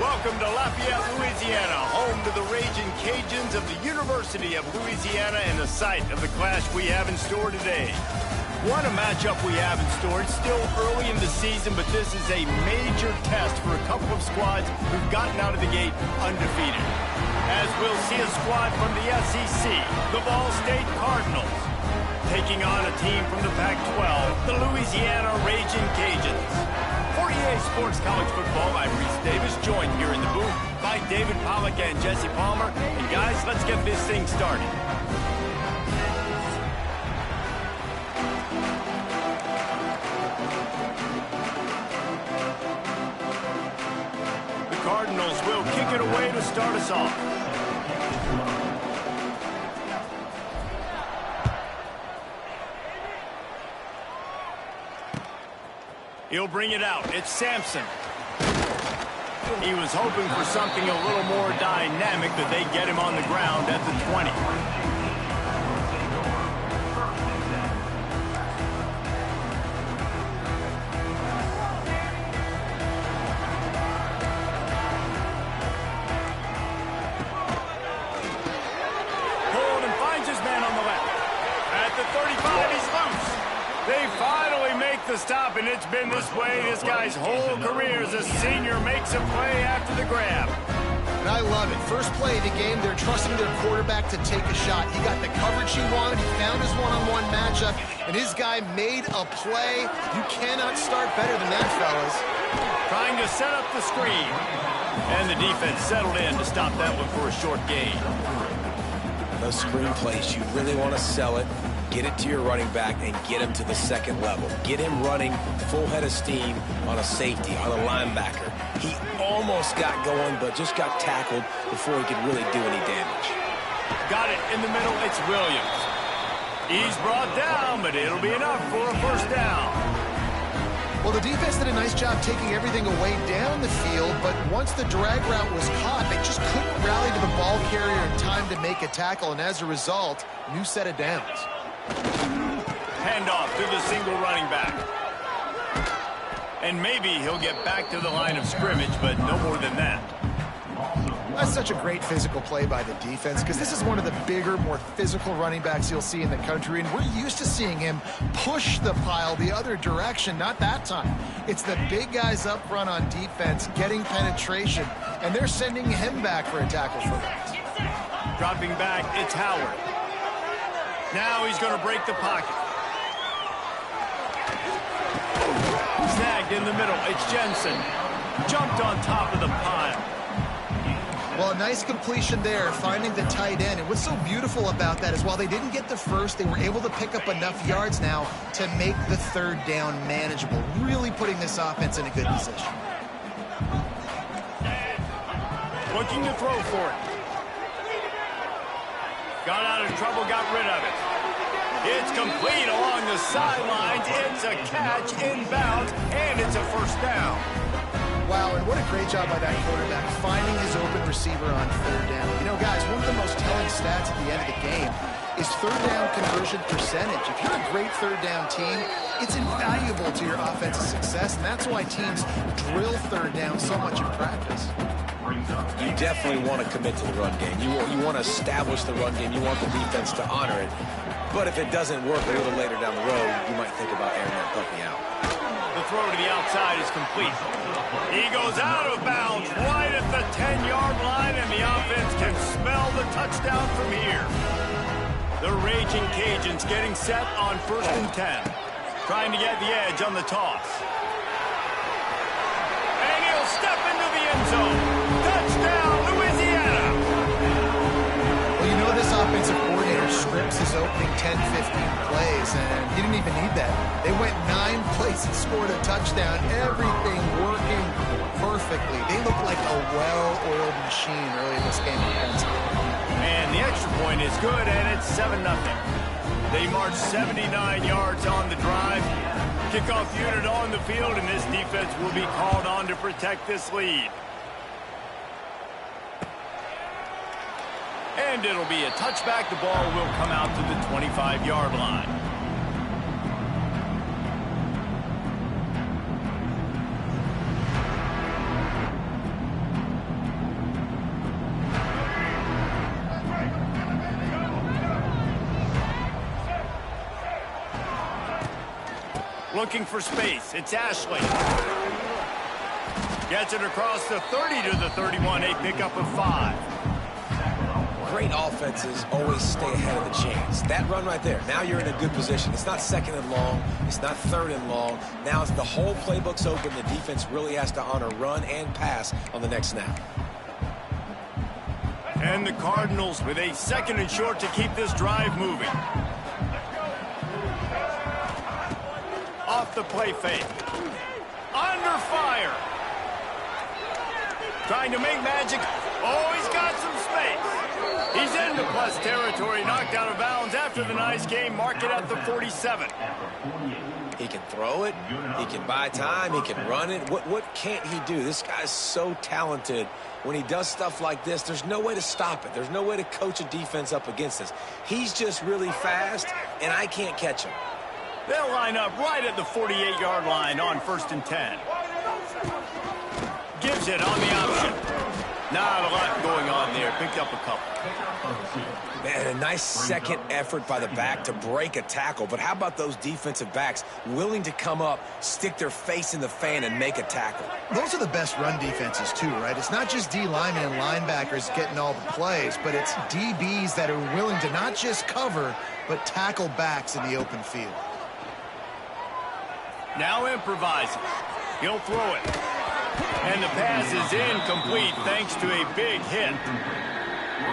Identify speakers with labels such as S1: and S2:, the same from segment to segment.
S1: Welcome to Lafayette, Louisiana, home to the Raging Cajuns of the University of Louisiana and the site of the clash we have in store today. What a matchup we have in store. It's still early in the season, but this is a major test for a couple of squads who've gotten out of the gate undefeated. As we'll see a squad from the SEC, the Ball State Cardinals, taking on a team from the Pac-12, the Louisiana Raging Cajuns. For EA Sports College Football, I'm Reese Davis, joined here in the booth by David Pollack and Jesse Palmer. And guys, let's get this thing started. The Cardinals will kick it away to start us off. He'll bring it out. It's Sampson. He was hoping for something a little more dynamic, but they get him on the ground at the 20. Pulled and finds his man on the left. At the 35, he's loose. They finally make the stop, and it's been this way this guy's whole career as a senior makes a play after the grab.
S2: And I love it. First play of the game, they're trusting their quarterback to take a shot. He got the coverage he wanted. He found his one-on-one matchup, and his guy made a play. You cannot start better than that, fellas.
S1: Trying to set up the screen. And the defense settled in to stop that one for a short gain.
S3: Those screen plays, you really want to sell it. Get it to your running back and get him to the second level. Get him running full head of steam on a safety, on a linebacker. He almost got going, but just got tackled before he could really do any damage.
S1: Got it in the middle. It's Williams. He's brought down, but it'll be enough for a first down.
S2: Well, the defense did a nice job taking everything away down the field, but once the drag route was caught, they just couldn't rally to the ball carrier in time to make a tackle, and as a result, new set of downs.
S1: Handoff to the single running back. And maybe he'll get back to the line of scrimmage, but no more than that.
S2: That's such a great physical play by the defense because this is one of the bigger, more physical running backs you'll see in the country, and we're used to seeing him push the pile the other direction. Not that time. It's the big guys up front on defense getting penetration, and they're sending him back for a tackle for that.
S1: Dropping back, it's Howard. Now he's going to break the pocket. Snagged in the middle. It's Jensen. Jumped on top of the pile.
S2: Well, a nice completion there, finding the tight end. And what's so beautiful about that is while they didn't get the first, they were able to pick up enough yards now to make the third down manageable, really putting this offense in a good position.
S1: Looking to throw for it. Got out of trouble, got rid of it. It's complete along the sidelines. It's a catch inbounds, and it's a first down.
S2: Wow, and what a great job by that quarterback, finding his open receiver on third down. You know, guys, one of the most telling stats at the end of the game is third down conversion percentage. If you're a great third down team, it's invaluable to your offensive success, and that's why teams drill third down so much in practice.
S3: You definitely want to commit to the run game. You want to establish the run game. You want the defense to honor it. But if it doesn't work a little later down the road, you might think about airing that puppy out.
S1: The throw to the outside is complete. He goes out of bounds right at the 10-yard line, and the offense can smell the touchdown from here. The Raging Cajuns getting set on 1st and 10. Trying to get the edge on the toss. And he'll step into the end zone. Touchdown, Louisiana!
S2: Well, you know this offensive coordinator scripts his opening 10, 15 plays, and he didn't even need that. They went 9 plays and scored a touchdown. Everything working perfectly. They look like a well-oiled machine early in this game offensively.
S1: And the extra point is good, and it's 7-0. They march 79 yards on the drive. Kickoff unit on the field, and this defense will be called on to protect this lead. And it'll be a touchback. The ball will come out to the 25-yard line. Looking for space. It's Ashley. Gets it across the 30 to the 31. A pickup of 5.
S3: Great offenses always stay ahead of the chains. That run right there, now you're in a good position. It's not second and long. It's not third and long. Now it's the whole playbook's open. The defense really has to honor run and pass on the next snap.
S1: And the Cardinals with a 2nd and short to keep this drive moving. Off the play fake. Under fire. Trying to make magic. Oh, he's got some space. He's into plus territory, knocked out of bounds after the nice game. Mark it at the 47.
S3: He can throw it. He can buy time. He can run it. What can't he do? This guy's so talented. When he does stuff like this, there's no way to stop it. There's no way to coach a defense up against this. He's just really fast, and I can't catch him.
S1: They'll line up right at the 48-yard line on 1st and 10. Gives it on the option. Not a lot going on there. Picked up a couple.
S3: Man, a nice second effort by the back to break a tackle. But how about those defensive backs willing to come up, stick their face in the fan, and make a tackle?
S2: Those are the best run defenses, too, right? It's not just D linemen and linebackers getting all the plays, but it's DBs that are willing to not just cover, but tackle backs in the open field.
S1: Now improvising. He'll throw it. And the pass is incomplete thanks to a big hit.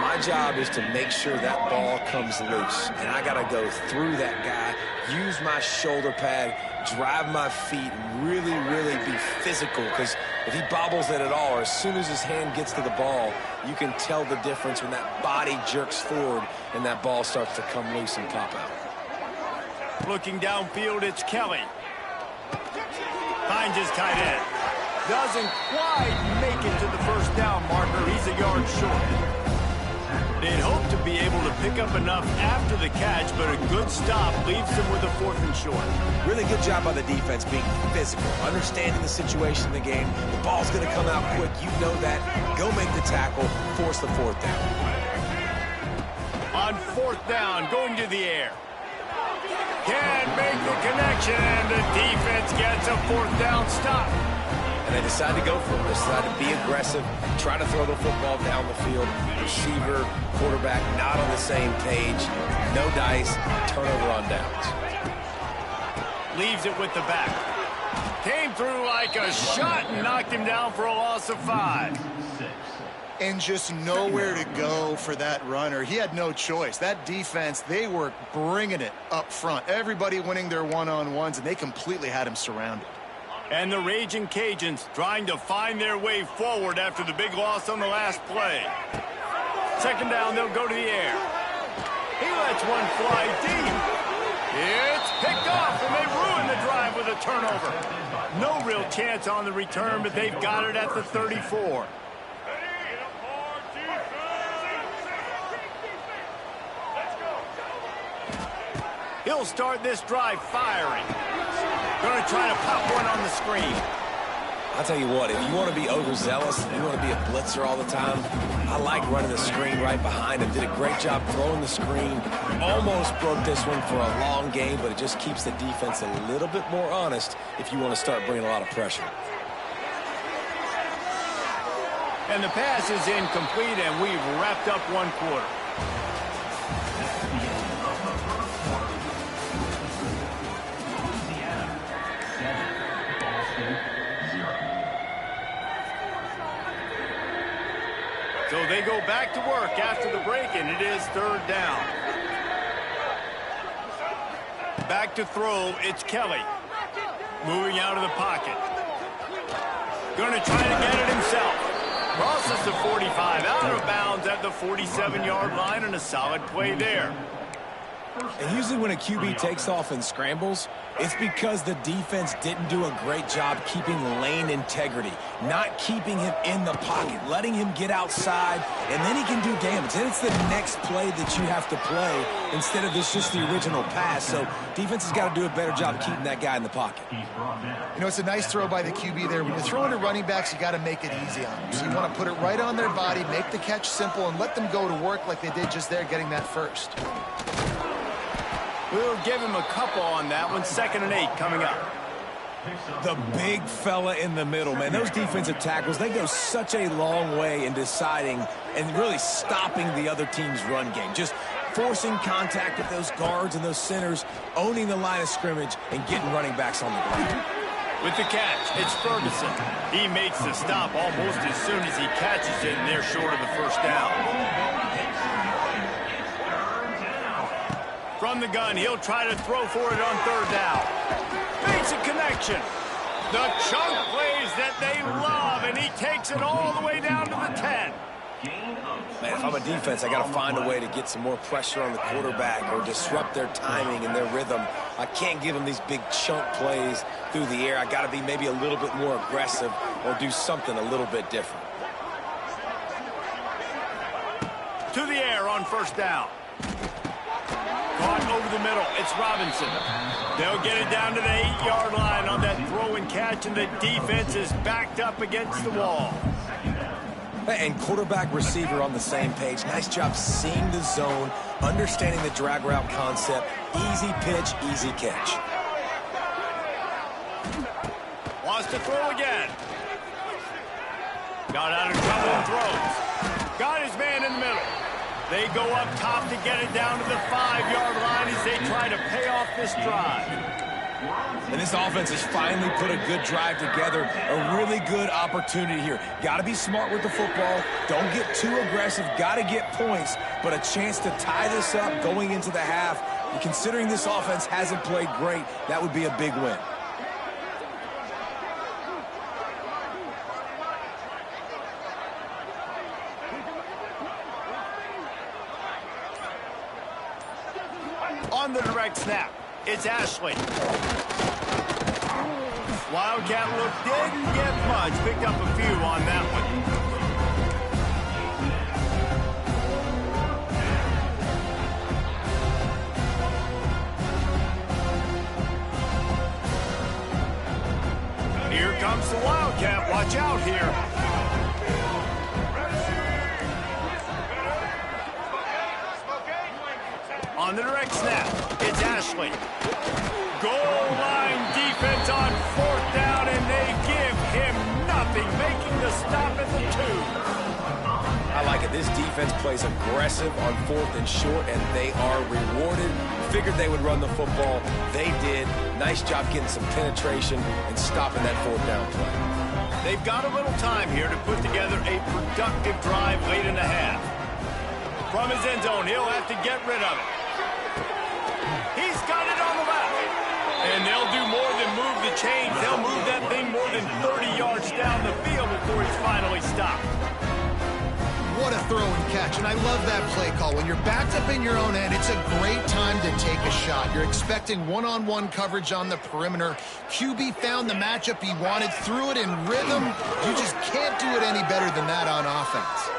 S3: My job is to make sure that ball comes loose. And I got to go through that guy, use my shoulder pad, drive my feet, and really, really be physical. Because if he bobbles it at all, or as soon as his hand gets to the ball, you can tell the difference when that body jerks forward and that ball starts to come loose and pop out.
S1: Looking downfield, it's Kelly. Finds his tight end. Doesn't quite make it to the first down marker. He's a yard short. They'd hope to be able to pick up enough after the catch, but a good stop leaves them with a 4th and short.
S3: Really good job by the defense being physical, understanding the situation in the game. The ball's going to come out quick. You know that. Go make the tackle. Force the 4th down.
S1: On 4th down, going to the air. Can't make the connection, and the defense gets a 4th down stop.
S3: And they decide to go for it. They decide to be aggressive, try to throw the football down the field. Receiver, quarterback, not on the same page. No dice, turnover on downs.
S1: Leaves it with the back. Came through like a shot and knocked him down for a loss of 5.
S2: And just nowhere to go for that runner. He had no choice. That defense, they were bringing it up front. Everybody winning their one-on-ones, and they completely had him surrounded.
S1: And the Raging Cajuns trying to find their way forward after the big loss on the last play. 2nd down, they'll go to the air. He lets one fly deep. It's picked off, and they ruin the drive with a turnover. No real chance on the return, but they've got it at the 34. He'll start this drive firing. Going to try to pop one on the screen.
S3: I'll tell you what, if you want to be overzealous, if you want to be a blitzer all the time, I like running the screen right behind him. Did a great job throwing the screen. Almost broke this one for a long game, but it just keeps the defense a little bit more honest if you want to start bringing a lot of pressure.
S1: And the pass is incomplete, and we've wrapped up 1 quarter. So they go back to work after the break, and it is 3rd down. Back to throw, it's Kelly. Moving out of the pocket. Going to try to get it himself. Crosses the 45, out of bounds at the 47-yard line, and a solid play there.
S3: And usually when a QB takes off and scrambles, it's because the defense didn't do a great job keeping lane integrity, not keeping him in the pocket, letting him get outside, and then he can do damage. Then it's the next play that you have to play instead of just the original pass. So defense has got to do a better job keeping that guy in the pocket.
S2: You know, it's a nice throw by the QB there. When you're throwing to running backs, you got to make it easy on them. So you want to put it right on their body, make the catch simple, and let them go to work like they did just there, getting that first.
S1: We'll give him a couple on that one. 2nd and 8 coming up.
S3: The big fella in the middle, man. Those defensive tackles, they go such a long way in deciding and really stopping the other team's run game. Just forcing contact with those guards and those centers, owning the line of scrimmage, and getting running backs on the ground.
S1: With the catch, it's Ferguson. He makes the stop almost as soon as he catches it, and they're short of the 1st down. From the gun, he'll try to throw for it on 3rd down. Makes a connection. The chunk plays that they love, and he takes it all the way down to the 10.
S3: Man, if I'm a defense, I got to find a way to get some more pressure on the quarterback or disrupt their timing and their rhythm. I can't give them these big chunk plays through the air. I got to be maybe a little bit more aggressive or do something a little bit different.
S1: To the air on 1st down. Caught over the middle. It's Robinson. They'll get it down to the 8-yard line on that throw and catch, and the defense is backed up against the wall.
S3: And quarterback receiver on the same page. Nice job seeing the zone, understanding the drag route concept. Easy pitch, easy catch.
S1: Wants to throw again. Got out of trouble and throws. Got his man in the middle. They go up top to get it down to the 5-yard line as they try to pay off this drive.
S3: And this offense has finally put a good drive together, a really good opportunity here. Got to be smart with the football. Don't get too aggressive. Got to get points, but a chance to tie this up going into the half. And considering this offense hasn't played great, that would be a big win.
S1: On the direct snap, it's Ashley. Wildcat look didn't get much. Picked up a few on that one. Here comes the Wildcat. Watch out here. On the direct snap, it's Ashley. Goal line defense on 4th down, and they give him nothing, making the stop at the 2.
S3: I like it. This defense plays aggressive on 4th and short, and they are rewarded. Figured they would run the football. They did. Nice job getting some penetration and stopping that 4th down play.
S1: They've got a little time here to put together a productive drive late in the half. From his end zone, he'll have to get rid of it. He's got it on the left. And they'll do more than move the chains. They'll move that thing more than 30 yards down the field before he's finally stopped.
S2: What a throw and catch, and I love that play call. When you're backed up in your own end, it's a great time to take a shot. You're expecting one-on-one coverage on the perimeter. QB found the matchup he wanted, threw it in rhythm. You just can't do it any better than that on offense.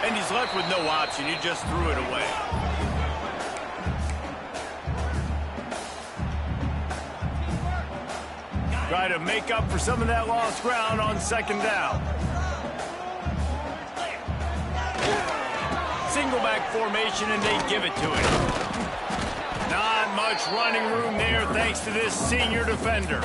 S1: And he's left with no option. He just threw it away. Try to make up for some of that lost ground on 2nd down. Single back formation, and they give it to him. Not much running room there thanks to this senior defender.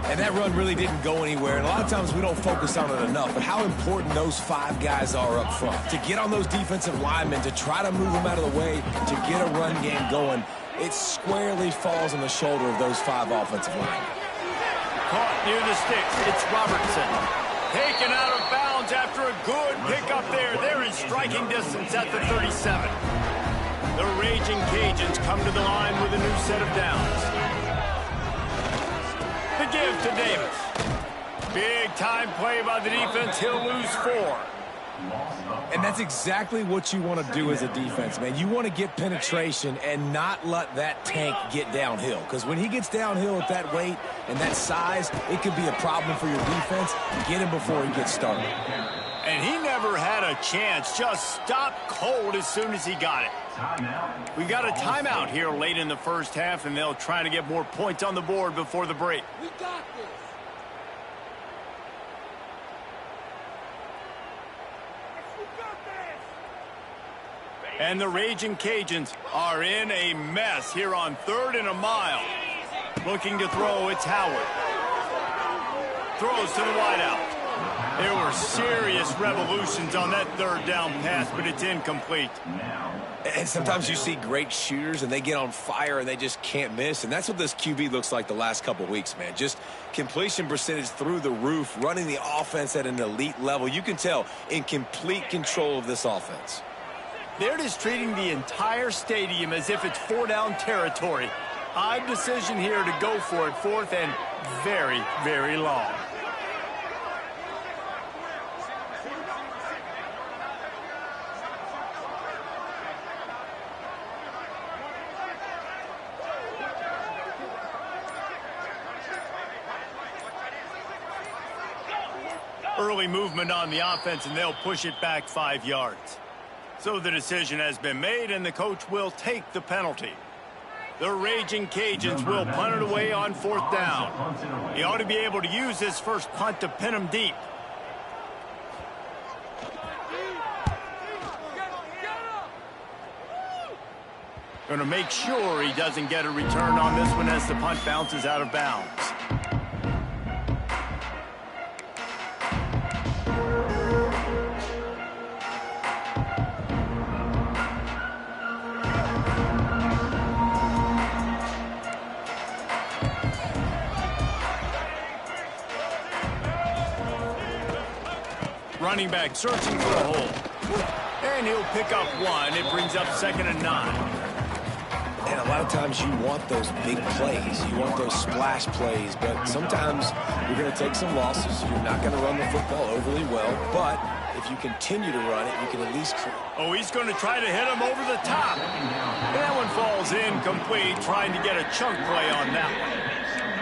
S3: And that run really didn't go anywhere. And a lot of times we don't focus on it enough, but how important those 5 guys are up front. To get on those defensive linemen, to try to move them out of the way, to get a run game going, it squarely falls on the shoulder of those 5 offensive linemen.
S1: Caught near the sticks. It's Robertson. Taken out of bounds after a good pickup there. They're in striking distance at the 37. The Raging Cajuns come to the line with a new set of downs. The give to Davis. Big time play by the defense. He'll lose 4.
S3: And that's exactly what you want to do as a defense, man. You want to get penetration and not let that tank get downhill. Because when he gets downhill at that weight and that size, it could be a problem for your defense. Get him before he gets started.
S1: And he never had a chance. Just stopped cold as soon as he got it. We got a timeout here late in the first half, and they'll try to get more points on the board before the break.
S4: We got this.
S1: And the Raging Cajuns are in a mess here on 3rd and a mile. Looking to throw, it's Howard. Throws to the wideout. There were serious revolutions on that 3rd down pass, but it's incomplete.
S3: And sometimes you see great shooters, and they get on fire, and they just can't miss. And that's what this QB looks like the last couple weeks, man. Just completion percentage through the roof, running the offense at an elite level. You can tell in complete control of this offense.
S1: They're just treating the entire stadium as if it's 4-down territory. Odd decision here to go for it, 4th and very, very long. Early movement on the offense, and they'll push it back 5 yards. So the decision has been made, and the coach will take the penalty. The Raging Cajuns will punt it away on 4th down. He ought to be able to use this first punt to pin him deep. Going to make sure he doesn't get a return on this one as the punt bounces out of bounds. Running back searching for a hole. And he'll pick up 1. It brings up 2nd and 9.
S3: And a lot of times you want those big plays. You want those splash plays. But sometimes you're going to take some losses. You're not going to run the football overly well. But if you continue to run it, you can at least...
S1: Oh, he's going to try to hit him over the top. That one falls incomplete, trying to get a chunk play on that one.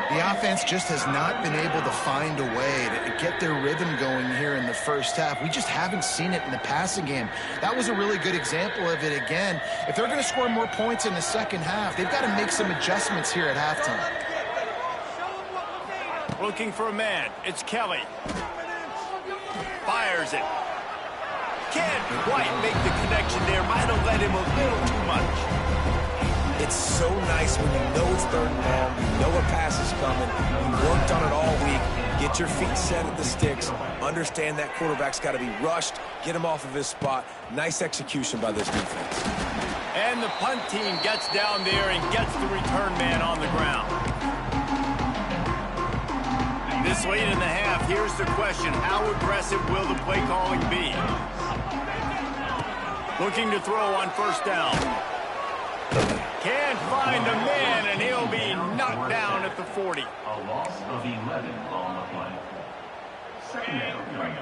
S2: The offense just has not been able to find a way to get their rhythm going here in the first half. We just haven't seen it in the passing game. That was a really good example of it again. If they're going to score more points in the second half, they've got to make some adjustments here at halftime.
S1: Looking for a man. It's Kelly. Fires it. Can't quite make the connection there. Might have let him a little too much.
S3: It's so nice when you know it's 3rd and long, you know a pass is coming, you worked on it all week, get your feet set at the sticks, understand that quarterback's got to be rushed, get him off of his spot. Nice execution by this defense.
S1: And the punt team gets down there and gets the return man on the ground. This late in the half, here's the question: how aggressive will the play calling be? Looking to throw on 1st down. Can't find a man, and he'll be knocked down at the 40.
S4: A loss of 11 on the play. 2nd down.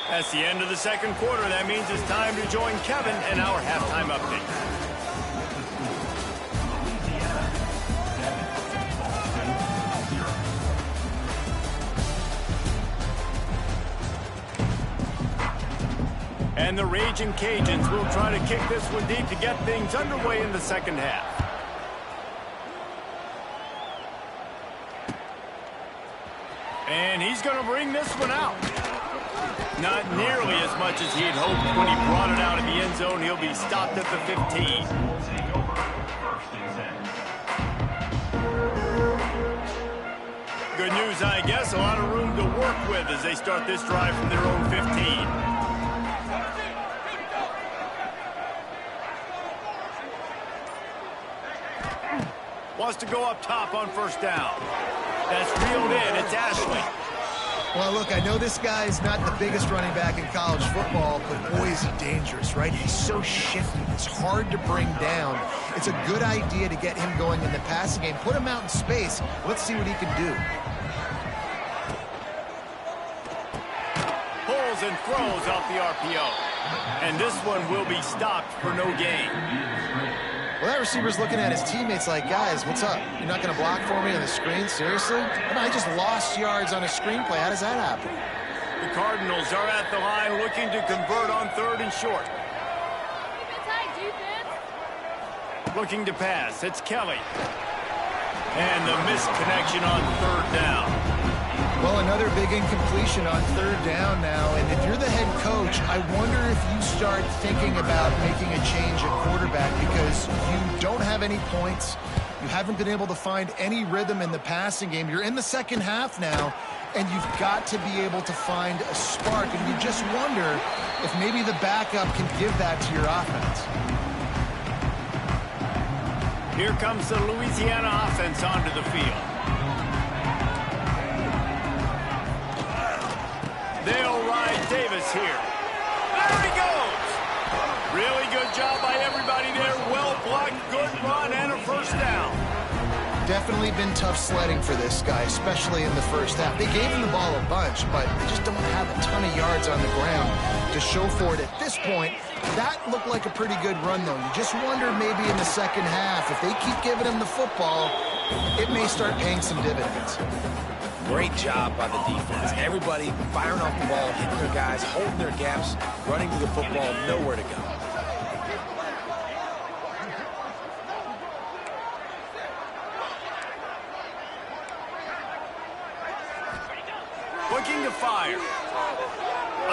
S1: That's the end of the 2nd quarter. That means it's time to join Kevin and our halftime update. And the Raging Cajuns will try to kick this one deep to get things underway in the second half. And he's going to bring this one out. Not nearly as much as he had hoped when he brought it out of the end zone. He'll be stopped at the 15. Good news, I guess. A lot of room to work with as they start this drive from their own 15. Wants to go up top on 1st down. That's reeled in. It's Ashley.
S2: Well, look, I know this guy's not the biggest running back in college football, but boy, is he dangerous, right? He's so shifty. It's hard to bring down. It's a good idea to get him going in the passing game. Put him out in space. Let's see what he can do.
S1: Pulls and throws off the RPO. And this one will be stopped for no gain.
S2: Well, that receiver's looking at his teammates like, guys, what's up? You're not going to block for me on the screen? Seriously? I just lost yards on a screenplay. How does that happen?
S1: The Cardinals are at the line looking to convert on 3rd and short. Looking to pass. It's Kelly. And the missed connection on 3rd down.
S2: Well, another big incompletion on third down now, and if you're the head coach, I wonder if you start thinking about making a change at quarterback because you don't have any points. You haven't been able to find any rhythm in the passing game. You're in the second half now, and you've got to be able to find a spark, and you just wonder if maybe the backup can give that to your offense.
S1: Here comes the Louisiana offense onto the field. They'll ride Davis here. There he goes. Really good job by everybody there. Well blocked, good run, and a first down.
S2: Definitely been tough sledding for this guy, especially in the first half. They gave him the ball a bunch, but they just don't have a ton of yards on the ground to show for it at this point. That looked like a pretty good run, though. You just wonder maybe in the second half, if they keep giving him the football, it may start paying some dividends.
S3: Great job by the defense. Everybody firing off the ball, hitting their guys, holding their gaps, running to the football, nowhere to go.
S1: Looking to fire.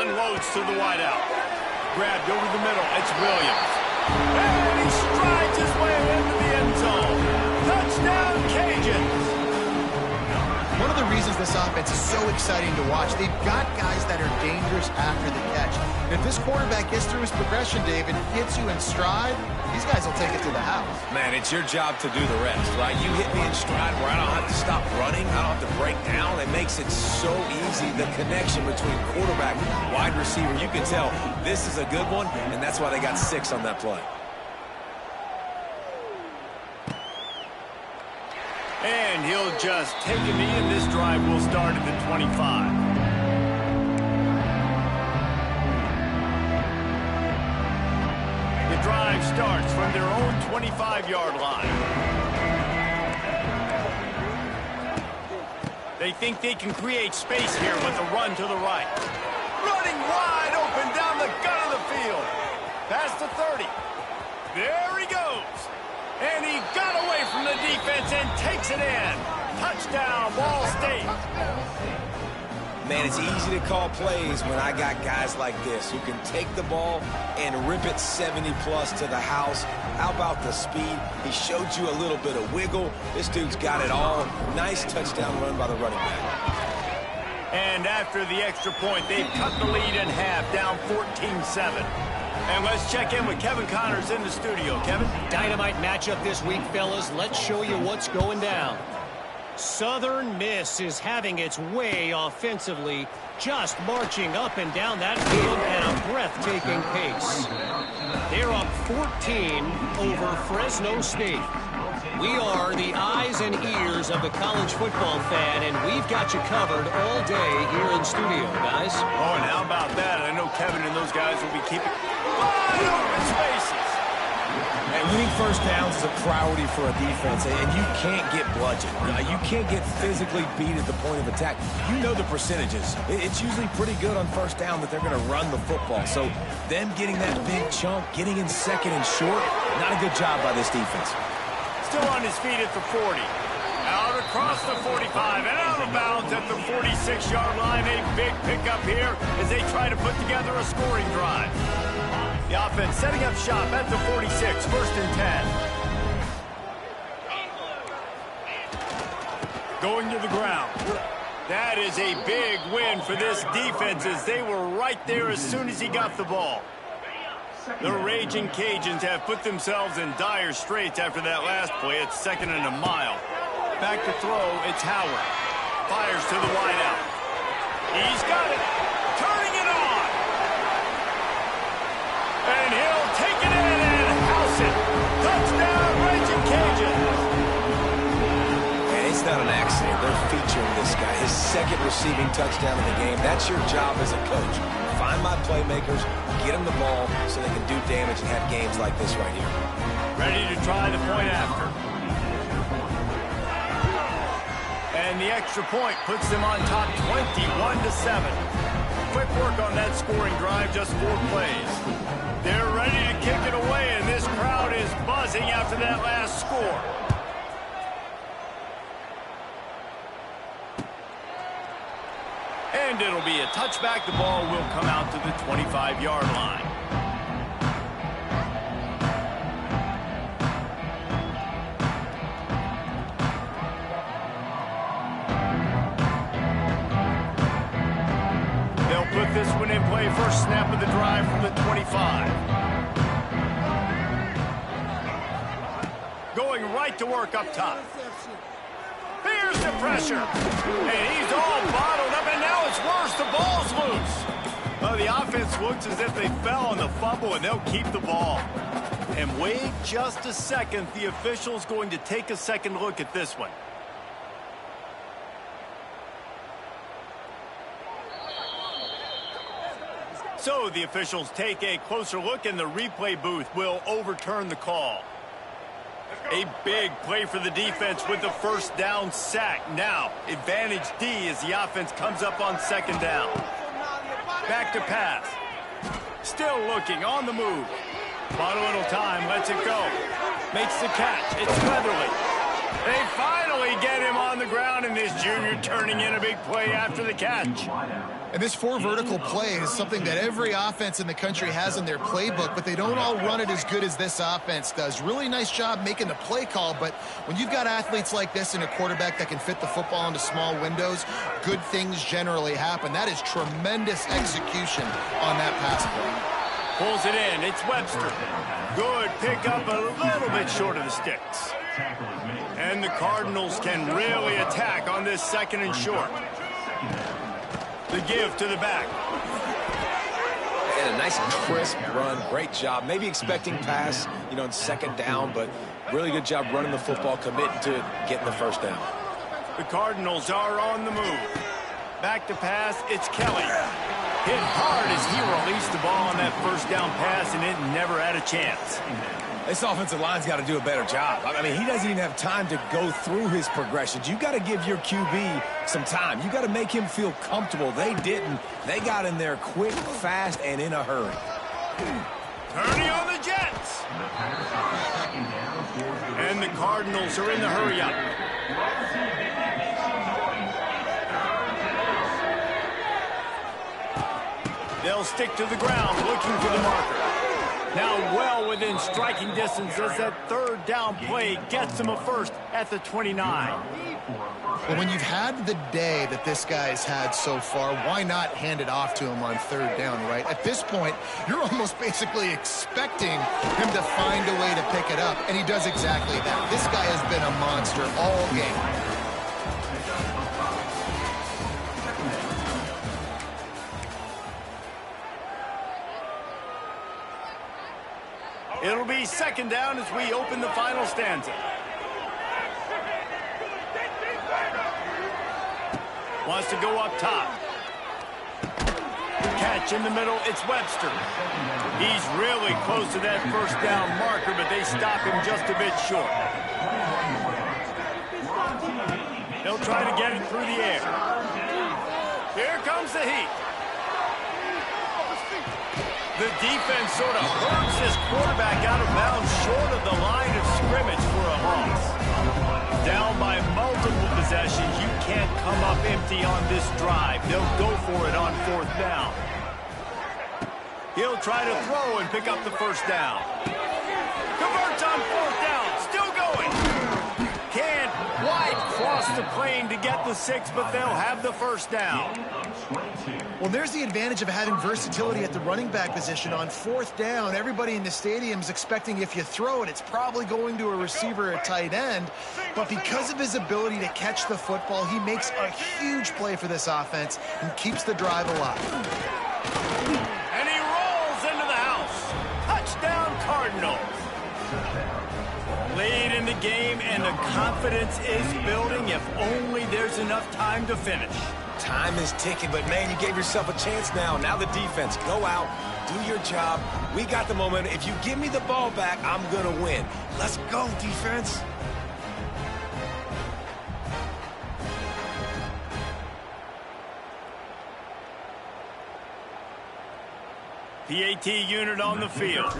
S1: Unloads to the wideout. Grabbed over the middle. It's Williams. And he strides his way into the end zone. Touchdown, Cajuns.
S2: One of the reasons this offense is so exciting to watch, they've got guys that are dangerous after the catch. If this quarterback gets through his progression, David, gets you in stride, these guys will take it to the house.
S3: Man, it's your job to do the rest, right? You hit me in stride where I don't have to stop running. I don't have to break down. It makes it so easy, the connection between quarterback and wide receiver. You can tell this is a good one, and that's why they got 6 on that play.
S1: And he'll just take a knee, and this drive will start at the 25. The drive starts from their own 25-yard line. They think they can create space here with a run to the right. Running wide open down the gut of the field. Past the 30. There he goes. And he got away from the defense and takes it in. Touchdown, Ball State.
S3: Man, it's easy to call plays when I got guys like this who can take the ball and rip it 70-plus to the house. How about the speed? He showed you a little bit of wiggle. This dude's got it all. Nice touchdown run by the running back.
S1: And after the extra point, they've cut the lead in half, down 14-7. And let's check in with Kevin Connors in the studio. Kevin?
S5: Dynamite matchup this week, fellas. Let's show you what's going down. Southern Miss is having its way offensively, just marching up and down that field at a breathtaking pace. They're up 14 over Fresno State. We are the eyes and ears of the college football fan, and we've got you covered all day here in studio, guys.
S1: Oh, and how about that? I know Kevin and those guys will be keeping wide open spaces.
S3: And winning first downs is a priority for a defense, and you can't get bludgeoned. You can't get physically beat at the point of attack. You know the percentages. It's usually pretty good on first down that they're going to run the football. So them getting that big chunk, getting in second and short, not a good job by this defense.
S1: Still on his feet at the 40. Out across the 45 and out of bounds at the 46-yard line. A big pickup here as they try to put together a scoring drive. The offense setting up shop at the 46, first and 10. Going to the ground. That is a big win for this defense as they were right there as soon as he got the ball. The Raging Cajuns have put themselves in dire straits after that last play. It's 2nd and a mile. Back to throw, it's Howard. Fires to the wideout. He's got it. Turning it on. And he'll take it in and house it. Touchdown, Raging Cajuns.
S3: And it's not an accident. They're featuring this guy. His 2nd receiving touchdown of the game. That's your job as a coach. Find my playmakers, get them the ball so they can do damage and have games like this right here.
S1: Ready to try the point after. And the extra point puts them on top 21-7. Quick work on that scoring drive, just 4 plays. They're ready to kick it away, and this crowd is buzzing after that last score. And it'll be a touchback. The ball will come out to the 25-yard line. They'll put this one in play. First snap of the drive from the 25. Going right to work up top. Here's the pressure. And he's all bottled up, and now it's worse. The ball's loose. Well, the offense looks as if they fell on the fumble, and they'll keep the ball. And wait just a second. The official's going to take a second look at this one. So the officials take a closer look, and the replay booth will overturn the call. A big play for the defense with the first down sack. Now, advantage D as the offense comes up on second down. Back to pass. Still looking, on the move. Bought a little time, lets it go. Makes the catch. It's Weatherly. They finally get him on the ground, and this junior turning in a big play after the catch.
S2: And this four vertical play is something that every offense in the country has in their playbook, but they don't all run it as good as this offense does. Really nice job making the play call, but when you've got athletes like this and a quarterback that can fit the football into small windows, good things generally happen. That is tremendous execution on that pass play.
S1: Pulls it in. It's Webster. Good pickup, a little bit short of the sticks. And the Cardinals can really attack on this second and short. The give to the back.
S3: And a nice crisp run. Great job. Maybe expecting pass, in second down, but really good job running the football, committing to getting the first down.
S1: The Cardinals are on the move. Back to pass. It's Kelly. Hit hard as he released the ball on that first down pass, and it never had a chance.
S3: This offensive line's got to do a better job. I mean, he doesn't even have time to go through his progressions. You got to give your QB some time. You got to make him feel comfortable. They didn't. They got in there quick, fast, and in a hurry.
S1: Turning on the Jets. And the Cardinals are in the hurry up. They'll stick to the ground, looking for the marker. Now well within striking distance as that third down play gets him a first at the 29.
S2: Well, when you've had the day that this guy's had so far, why not hand it off to him on third down, right? At this point, you're almost basically expecting him to find a way to pick it up, and he does exactly that. This guy has been a monster all game.
S1: It'll be second down as we open the final stanza. Wants to go up top. Catch in the middle, it's Webster. He's really close to that first down marker, but they stop him just a bit short. They'll try to get it through the air. Here comes the heat. The defense sort of hurts this quarterback out of bounds short of the line of scrimmage for a loss. Down by multiple possessions, you can't come up empty on this drive. They'll go for it on fourth down. He'll try to throw and pick up the first down. Converts on fourth down, still going. Can't quite cross the plane to get the 6, but they'll have the first down.
S2: Well, there's the advantage of having versatility at the running back position. On fourth down, everybody in the stadium is expecting if you throw it, it's probably going to a receiver or tight end. But because of his ability to catch the football, he makes a huge play for this offense and keeps the drive alive.
S1: And he rolls into the house. Touchdown, Cardinals. Late in the game, and the confidence is building if only there's enough time to finish.
S3: Time is ticking, but, man, you gave yourself a chance now. Now the defense, go out, do your job. We got the momentum. If you give me the ball back, I'm going to win. Let's go, defense.
S1: PAT unit on the field.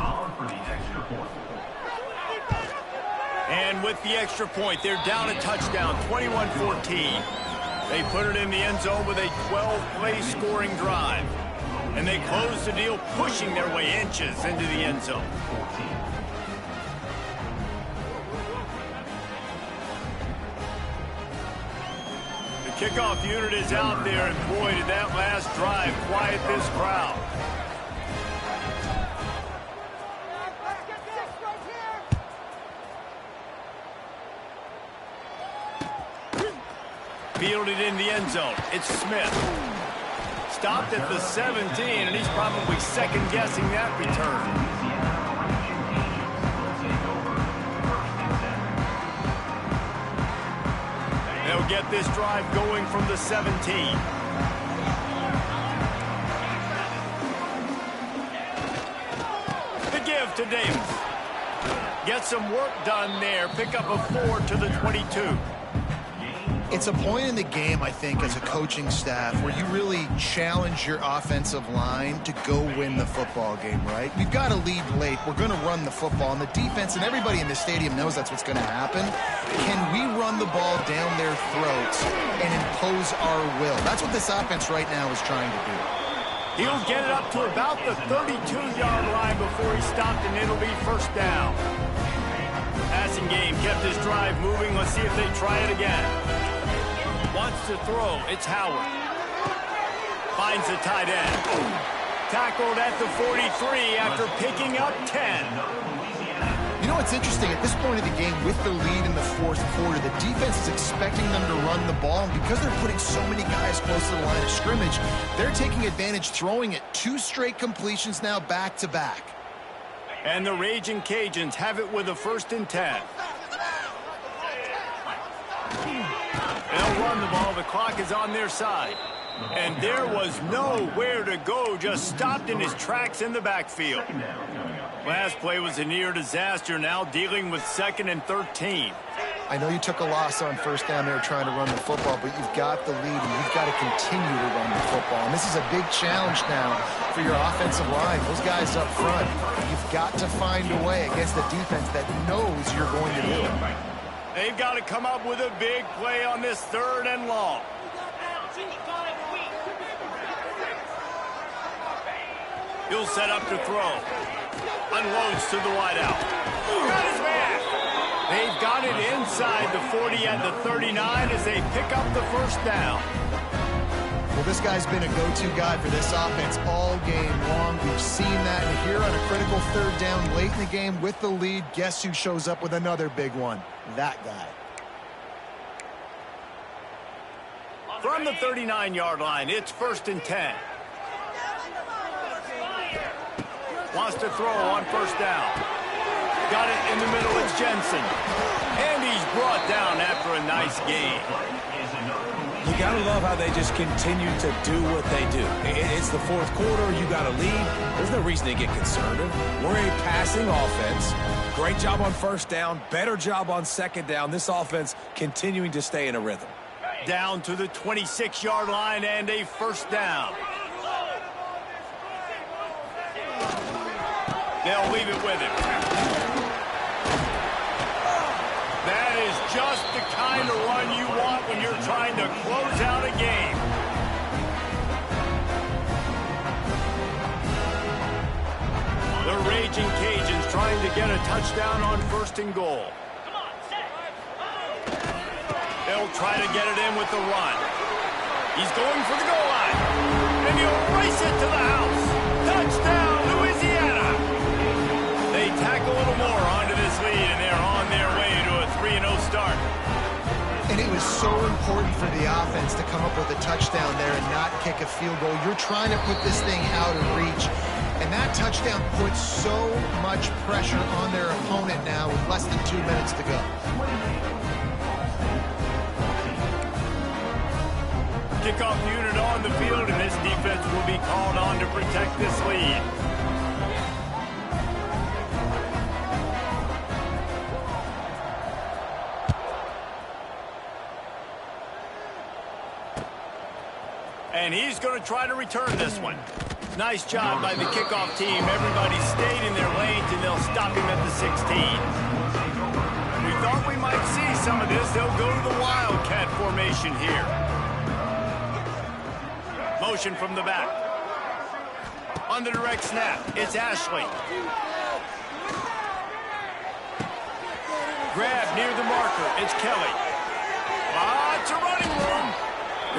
S1: And with the extra point, they're down a touchdown, 21-14. They put it in the end zone with a 12-play scoring drive. And they close the deal, pushing their way inches into the end zone. The kickoff unit is out there, and boy, did that last drive quiet this crowd. Fielded in the end zone. It's Smith. Stopped at the 17, and he's probably second-guessing that return. They'll get this drive going from the 17. The give to Davis. Get some work done there. Pick up a 4 to the 22.
S2: It's a point in the game, I think, as a coaching staff where you really challenge your offensive line to go win the football game, right? We've got to lead late. We're going to run the football. And the defense and everybody in the stadium knows that's what's going to happen. Can we run the ball down their throats and impose our will? That's what this offense right now is trying to do.
S1: He'll get it up to about the 32-yard line before he stopped, and it'll be first down. Passing game kept his drive moving. Let's see if they try it again. Wants to throw. It's Howard. Finds the tight end. Tackled at the 43 after picking up 10.
S2: You know what's interesting? At this point of the game, with the lead in the fourth quarter, the defense is expecting them to run the ball. And because they're putting so many guys close to the line of scrimmage, they're taking advantage, throwing it. 2 straight completions now back-to-back.
S1: And the Raging Cajuns have it with a 1st and 10. They'll run the ball. The clock is on their side. And there was nowhere to go. Just stopped in his tracks in the backfield. Last play was a near disaster. Now dealing with 2nd and 13.
S2: I know you took a loss on first down there trying to run the football, but you've got the lead, and you've got to continue to run the football. And this is a big challenge now for your offensive line. Those guys up front, you've got to find a way against the defense that knows you're going to do it.
S1: They've got to come up with a big play on this 3rd and long. He'll set up to throw. Unloads to the wideout. Got his man. They've got it inside the 40 and the 39 as they pick up the 1st down.
S2: Well, this guy's been a go-to guy for this offense all game long. We've seen that. And here on a critical 3rd down late in the game with the lead, guess who shows up with another big one? That guy.
S1: From the 39-yard line, it's 1st and 10. Wants to throw on 1st down. Got it in the middle. It's Jensen. And he's brought down after a nice game.
S3: You got to love how they just continue to do what they do. It's the 4th quarter. You got to lead. There's no reason to get conservative. We're a passing offense. Great job on 1st down. Better job on 2nd down. This offense continuing to stay in a rhythm.
S1: Down to the 26-yard line and a 1st down. They'll leave it with him. That is just the kind of run you want when you're trying to close out a game. The Raging Cajuns trying to get a touchdown on 1st and goal. They'll try to get it in with the run. He's going for the goal line. And he'll race it to the house. Touchdown, Louisiana. They tack a little more onto this lead, and they're on their way to a 3-0 start.
S2: And it was so important for the offense to come up with a touchdown there and not kick a field goal. You're trying to put this thing out of reach. And that touchdown puts so much pressure on their opponent now with less than 2 minutes to go.
S1: Kickoff unit on the field, and this defense will be called on to protect this lead. And he's going to try to return this one. Nice job by the kickoff team. Everybody stayed in their lanes, and they'll stop him at the 16. We thought we might see some of this. They'll go to the Wildcat formation here. motion from the back. On the direct snap, it's Ashley. Grab near the marker, it's Kelly. Lots of running room.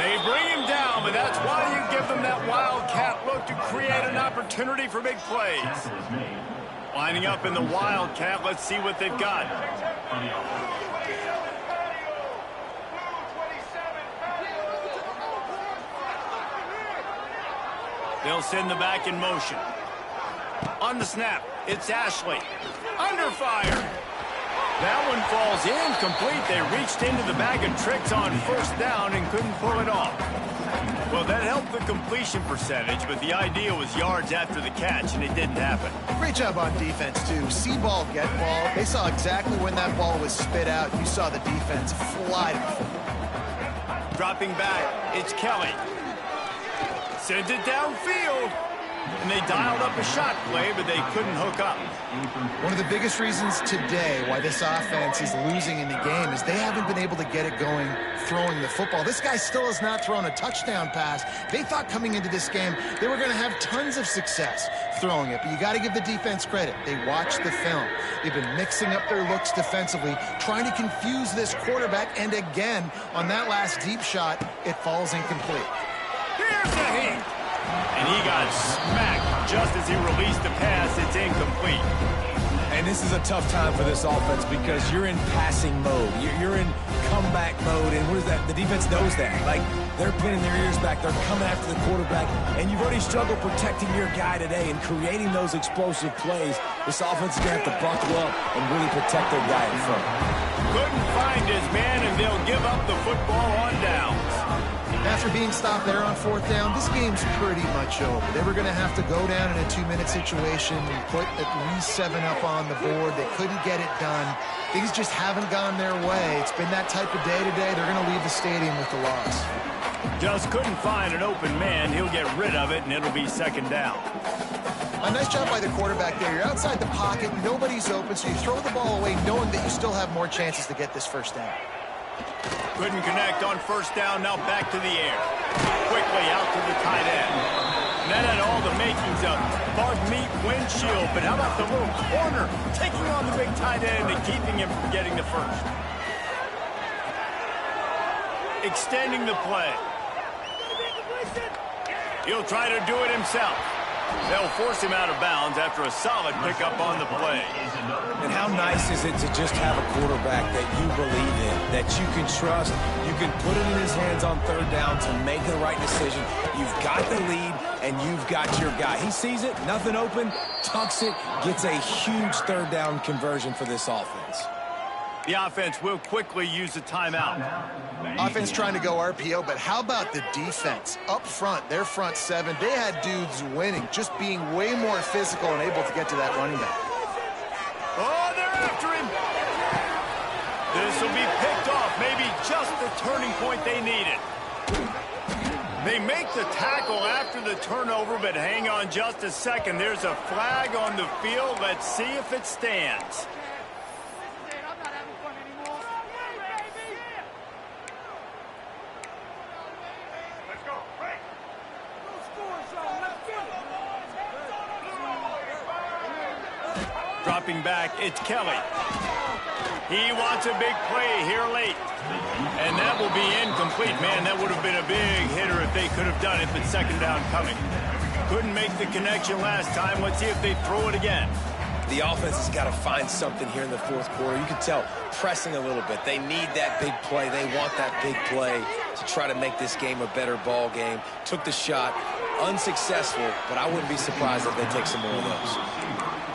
S1: They bring him down, but that's why you give them that wildcat look to create an opportunity for big plays. Lining up in the wildcat, let's see what they've got. They'll send the back in motion. On the snap, it's Ashley. Under fire. That one falls incomplete. They reached into the bag of tricks on first down and couldn't pull it off. Well, that helped the completion percentage, but the idea was yards after the catch, and it didn't happen.
S2: Great job on defense, too. See ball, get ball. They saw exactly when that ball was spit out. You saw the defense fly to the football.
S1: Dropping back, it's Kelly. Sends it downfield. And they dialed up a shot play, but they couldn't hook up.
S2: One of the biggest reasons today why this offense is losing in the game is they haven't been able to get it going throwing the football. This guy still has not thrown a touchdown pass. They thought coming into this game they were going to have tons of success throwing it, but you got to give the defense credit. They watched the film. They've been mixing up their looks defensively, trying to confuse this quarterback, and again, on that last deep shot, it falls incomplete.
S1: Here's a hit. And he got smacked just as he released the pass. It's incomplete.
S3: And this is a tough time for this offense because you're in passing mode. You're in comeback mode, and what is that? The defense knows that. Like, they're pinning their ears back. They're coming after the quarterback, and you've already struggled protecting your guy today and creating those explosive plays. This offense is going to have to buckle up and really protect their guy in front.
S1: Couldn't find his man, and they'll give up the football on downs.
S2: After being stopped there on fourth down, this game's pretty much over. They were going to have to go down in a 2-minute situation and put at least 7 up on the board. They couldn't get it done. Things just haven't gone their way. It's been that type of day today. They're going to leave the stadium with the loss.
S1: Just couldn't find an open man. He'll get rid of it, and it'll be second down.
S2: A nice job by the quarterback there. You're outside the pocket. Nobody's open, so you throw the ball away knowing that you still have more chances to get this first down.
S1: Couldn't connect on first down, now back to the air. Quickly out to the tight end. And that had all the makings of bug meat windshield, but how about the little corner taking on the big tight end and keeping him from getting the first? Extending the play. He'll try to do it himself. They'll force him out of bounds after a solid pickup on the play.
S3: And how nice is it to just have a quarterback that you believe in, that you can trust, you can put it in his hands on third down to make the right decision. You've got the lead, and you've got your guy. He sees it, nothing open, tucks it, gets a huge third down conversion for this offense.
S1: The offense will quickly use a timeout.
S2: Offense trying to go RPO, but how about the defense? Up front, their front 7, they had dudes winning, just being way more physical and able to get to that running back.
S1: Oh, they're after him. This will be picked off, maybe just the turning point they needed. They make the tackle after the turnover, but hang on just a second. There's a flag on the field. Let's see if it stands. Dropping back, it's Kelly. He wants a big play here late. And that will be incomplete. Man, that would have been a big hitter if they could have done it, but second down coming. Couldn't make the connection last time. Let's see if they throw it again.
S3: The offense has got to find something here in the fourth quarter. You can tell pressing a little bit. They need that big play. They want that big play to try to make this game a better ball game. Took the shot, unsuccessful, but I wouldn't be surprised if they take some more of those.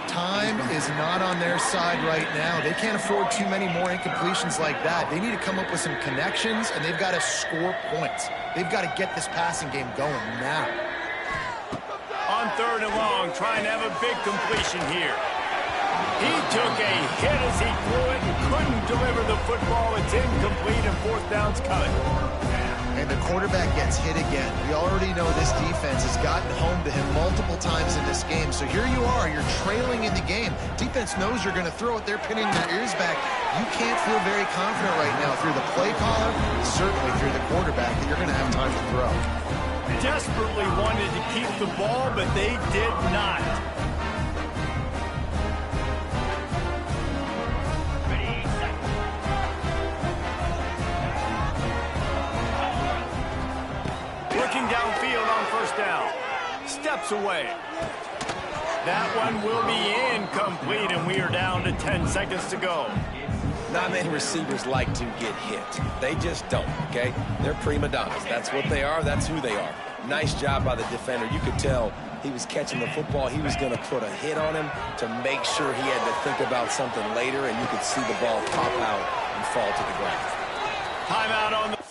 S2: Time is not on their side right now. They can't afford too many more incompletions like that. They need to come up with some connections, and they've got to score points. They've got to get this passing game going now.
S1: On third and long, trying to have a big completion here. He took a hit as he threw it and couldn't deliver the football. It's incomplete, and fourth down's coming.
S2: And the quarterback gets hit again. We already know this defense has gotten home to him multiple times in this game. So here you are, you're trailing in the game. Defense knows you're going to throw it. They're pinning their ears back. You can't feel very confident right now through the play caller, certainly through the quarterback, that you're going to have time to throw.
S1: desperately wanted to keep the ball, but they did not. Looking downfield on first down. Steps away. That one will be incomplete, and we are down to 10 seconds to go.
S3: Not many receivers like to get hit. They just don't, okay? They're prima donnas. That's what they are. That's who they are. Nice job by the defender. You could tell he was catching the football. He was going to put a hit on him to make sure he had to think about something later, and you could see the ball pop out and fall to the ground.
S1: Timeout on the...